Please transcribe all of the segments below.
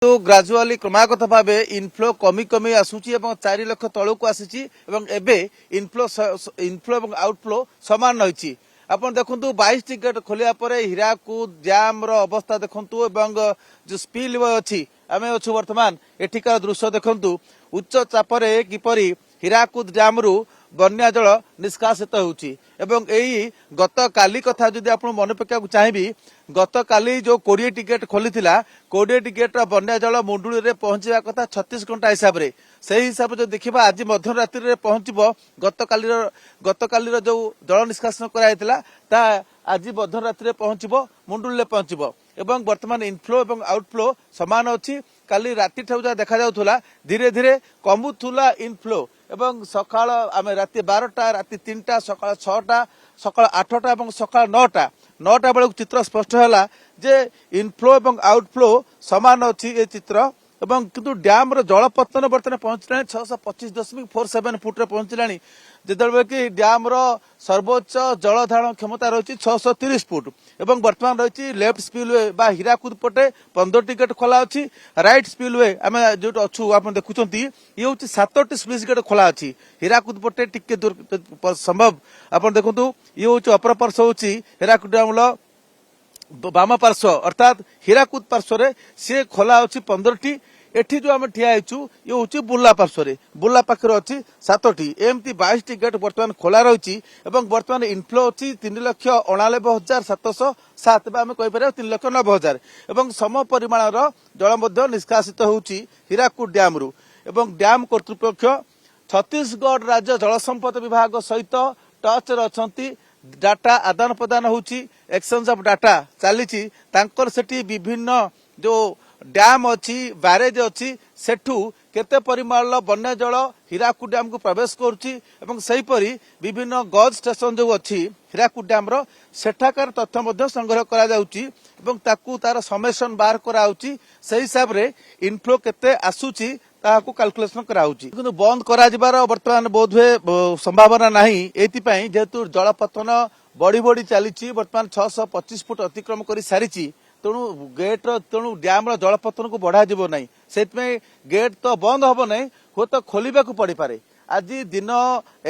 तो ग्राजुअली क्रमागत भाव इनफ्लो कमी कमी आसूची 4 लाख तलू आसी इनफ्लो और आउटफ्लो सामान रही। आपण देखु 22 टी गेट खोलिया पर हीराकुद डैम रो अवस्था देखु जो स्पिल वे अच्छी आम अच्छु बर्तमान एठिकार दृश्य देखु उच्च चापरे किपरि हीराकुद डैम रु बन्या जल निष्कासित होउची एवं एई गत काली कथा जदि आपण मन पकेया चाहिबी गत काली जो 20 टिकेट खोलीथिला 20 टिकेट बन्या जल मुंडुली रे पहुंचवा कथा 36 घंटा हिसाब रे सही हिसाब जो देखिबा आज मध्य रात्रि रे पहुंचबो गत काली जो जल निष्कासन कराइतिला ता आज मध्य रात्रि रे पहुंचबो मुंडुली रे पहुंचबो एवं वर्तमान इनफ्लो एवं आउटफ्लो समान अछि। काली राति ठौ जा देखा जाउथुला धीरे धीरे कमुथुला इनफ्लो एवं सकाळ आमे राति 12टा राति 3टा सकाळ 6टा सकाळ 8टा एवं सकाळ 9टा बेलू चित्र स्पष्ट है जे इनफ्लो एवं आउटफ्लो समान अच्छी ये चित्र एवं किंतु डैम रो जलपतन बर्तमान पहुंचला 625.47 फुट रे पहुंचला जिते कि डैम रो सर्वोच्च जल धारण क्षमता रही 630 फुट एवं वर्तमान रही लेफ्ट स्पिलवे बा हीराकुद पटे 15 टिकेट खोला अच्छी राइट स्पिलवे आम जो अच्छु आप देखुं ये हूँ 7टी स्पिल गेट खोला अच्छी हीराकुद पटे टिके दूर संभव आप देखु ये हूँ अपर पार्श्व हूँ हीराकुद डैम बाम पार्श्व अर्थात हीराकुद पार्श्व सी खोला अच्छी 15टी एठी जो आम ठिया ये हूँ बुर्ला पार्श्व बुर्ला पाखे अच्छी 7टी एमती 22 टी गेट बर्तमान खोला रही बर्तमान इनफ्लो अच्छी 3,89,707 आम कहीपर 3,90,000 एवं सम परिमाण जल निष्कासित होउची हीराकुद डैम रु एवं डैम कर्तृपक्ष छत्तीसगढ़ राज्य जल संपद विभाग सहित टच रही डाटा आदान प्रदान होउची एक्सचेंज ऑफ डाटा चली सेठी विभिन्न जो डैम अच्छी बैरेज अच्छी सेठू केते परिमाण बन्या जल हीराकुद डैम को प्रवेश करुच्ची सेहीपरि विभिन्न गज स्टेशन जो अच्छी हीराकुद डैम रो सेठाकार तथ्य संग्रह करा जाउची एवं ताकू तार समेसन बाहर कराउची सही हिसाब रे इनफ्लो केते आसुची ताकू कैलकुलेशन कराउची किंतु बंद करा जिबार वर्तमान बोध हुए संभावना नहीं एतिपई जेतु जलपतन बढ़ी बढ़ी चली वर्तमान 625 फुट अतिक्रम कर सारी तेणु गेट तेणु डैम जलपतन को बढ़ा जीव ना से गेट तो बंद हम ना हूँ तो खोलने को पड़ पारे आज दिन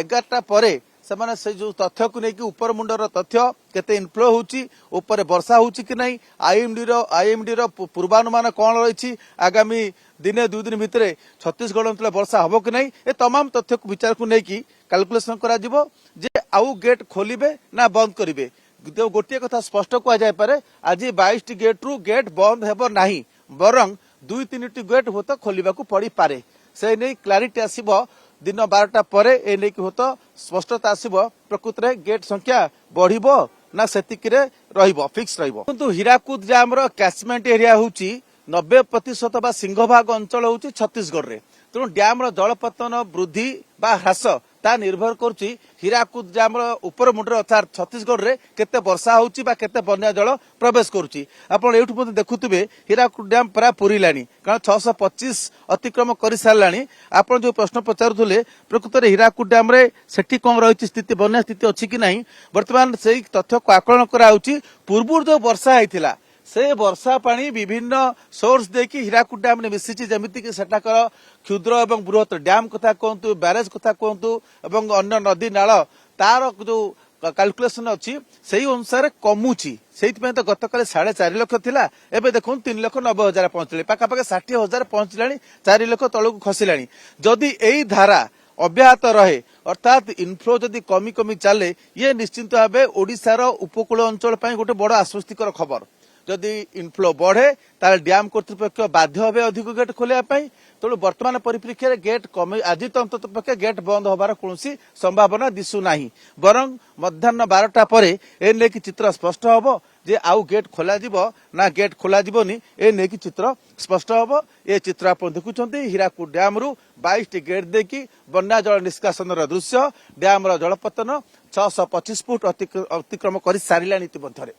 11टा पर से जो तथ्य को लेकिन ऊपर मुंडर तथ्य केते इनफ्लो होची ऊपर वर्षा होची कि नहीं आईएमडी रो पूर्वानुमान कौन रही आगामी दिने 2 दिन भितर छत्तीसगढ़ अंचल वर्षा हम कि नहीं ए तमाम तथ्य को विचार को लेकिन कैलकुलेशन करा जिवो जे आउ गेट खोलिबे ना बंद करिवे गोटे कथा स्पष्ट कहुए आज 22 टी गेट रु गेट बंद हेब नहीं बरं 2-3 टी गेट हो तो खोलिबा को पड़ी पारे से नहीं क्लारिटी आसीबो दिन 12टा पर ए नहीं हो तो स्पष्टता आसीबो प्रकृत रे गेट संख्या बढ़िबो ना सेतिक रे रहिबो फिक्स रहिबो किंतु हीराकुद डैम रो कैचमेंट एरिया होची 90% बा सिंहभाग अंचल होची छत्तीसगढ़ रे तेणु डैम रो जलपतन वृद्धि बा ह्रास ता निर्भर करुच्ची हीराकुद डैम ऊपर मुंडे अर्थात छत्तीसगढ़ रे केते वर्षा होची बा केते बन्या जल प्रवेश करुच्ची आपण एठु मध्ये देखुथिबे हीराकुद डैम पूरा पुरीलानी कारण 625 अतिक्रम कर सारलानी आपण जो प्रश्न पचारुथले प्रकृत रे हीराकुद डैम रे सेठी कोन रहिची स्थिति बन्या स्थिति अछि कि नहीं वर्तमान सेही तथ्य को आकलन कराउची पूर्व जो वर्षा हैथिला से वर्षा पानी विभिन्न सोर्स देखि हीराकुद डैम ने मिसिची जेमिति कि सेठाकर क्षुद्र एवं बृहत डैम कथा कहतु बैरेज कथा कहतु एवं अन्य नदी नाल तार जो कैलकुलेशन अच्छी से अनुसार कमुची से तो गतकाल 4.5 लाख थिला एबे देखो 3,90,000 पहुंचले पाखापाखि 60,000 पहुंचला 4 लाख तलू खसला जदि यही धारा अब्याहत रहे अर्थात इनफ्लो जदि कमी कमी चले ये निश्चिंत भाव ओडिशार उपकूल अंचल गोटे बड़ आश्वस्तिकर खबर जदि इनफ्लो बढ़े ताल डैम कर्तृपक्ष बाध्य हे अधिक गेट खोलिया तेणु वर्तमान परिप्रेक्षी गेट कमे आज तो अंततपक्षे गेट बंद होबार कौन संभावना दिशु ना बरं मध्याह्न 12टा पर ए नेकी चित्र स्पष्ट हम जे आउ गेट खोल ना गेट खोल ए नेकी चित्र स्पष्ट हम ए चित्र आप देखुं हीराकुद डैम रु 22 टी गेट देखी बन्या जल निष्कासन दृश्य डैम जलपतन 625 फुट अतिक्रम कर सारा इतिमध्य।